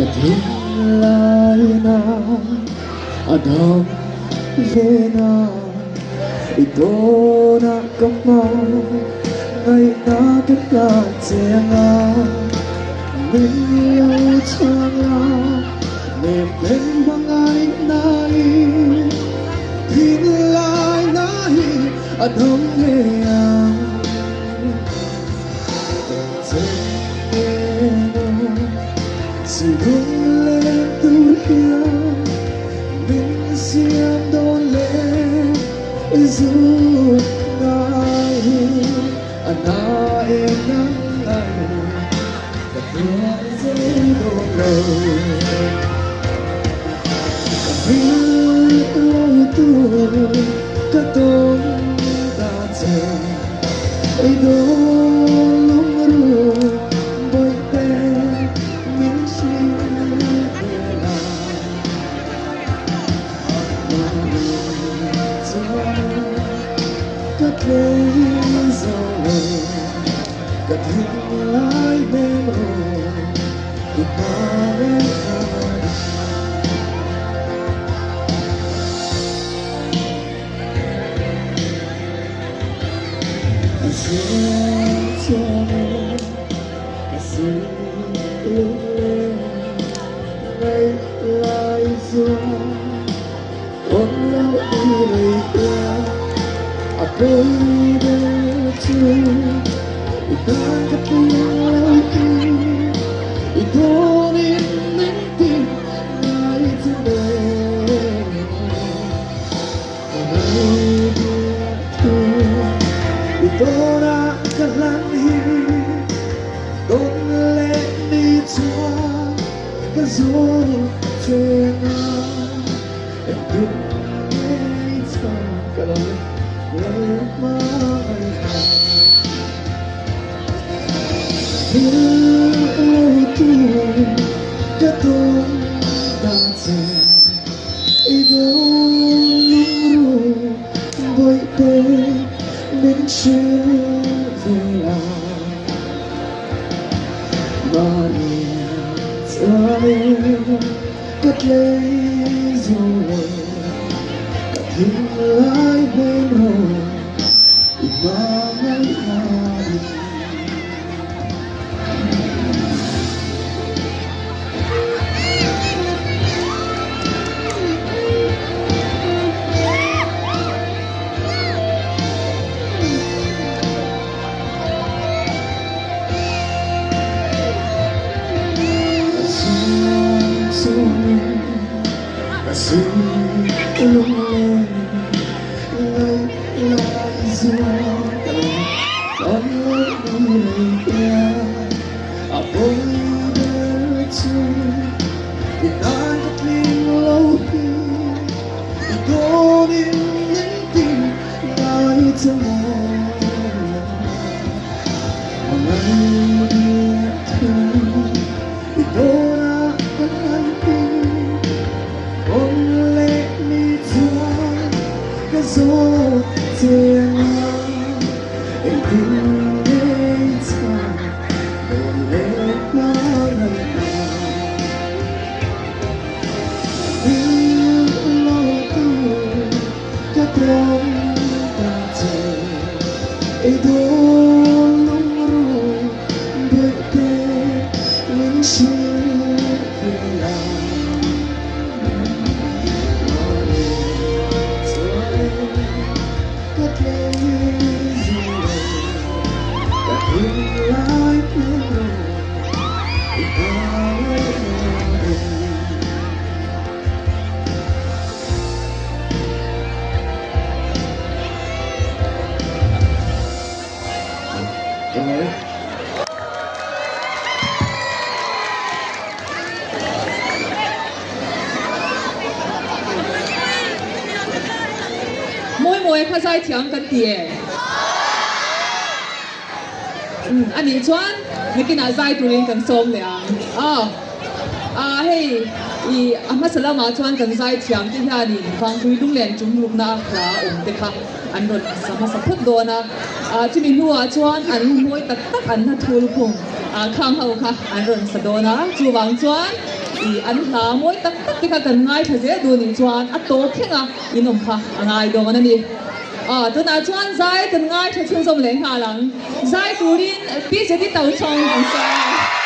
Kating lai na adam vena ito na kamay ngay na kakatsanga mình yêu thương niềm bên bangay nai tin lai nai adam vena sự Lunglen tu hiền mình xiêm đón lên dù ngài na em nắng ngày gặp nhau dễ đôi lời vì lâu tuổi các tôi đã chờ ấy đó Kating lai bên rồi được mà bên phải xin cho em cả sự Lunglen ngày lại rồi con lâu đi đầy qua tôi đến chưa Ikan ketinggalan Itonin nanti Ngai today Ngai dito Ito na kalanhi Lunglen dito Kazoro tena And good night Kalanhi Let my yêu thương các tôi đang chờ ý đồ lúc với tên đến chưa về lại mà niềm thương cất lấy rồi kating lai bên rồi mà ngày mai sự Lunglen ngày lại rồi con lối đi kia tôi đến chưa vì ta thật linh lâu khi tôi đến những tim ngài trong ngày biết thương vì tôi đã có anh tin gió thiên em từng đến xa đồn lên nó lần nào nhưng lâu tuổi các tôi đã chờ ấy đó lúc rồi bởi thế mình chưa về lại Mawimawia 佢在搶緊碟。อันนี้ชวนไม่กินอะไรตัวเองกันส้มเลยheyอีมาสละมาชวนกันใจเทียมที่ท่าดินฟังคุยLunglenจุ่มลูกนาคลาองค์เด็กค่ะอันนั้นสามารถสัพพดโดนะที่มีหัวชวนอันมวยตักอันนั้นทูลพงข้างเขาค่ะอันนั้นสะโดนะจูบังชวน i an hla moi tak tak tika kan ngai tha je du ni chuan a to khenga inom pha angai do an ni tu na chuan zai kan ngai tha chung som le nga lang zai turin pi se ti tau chong ang sa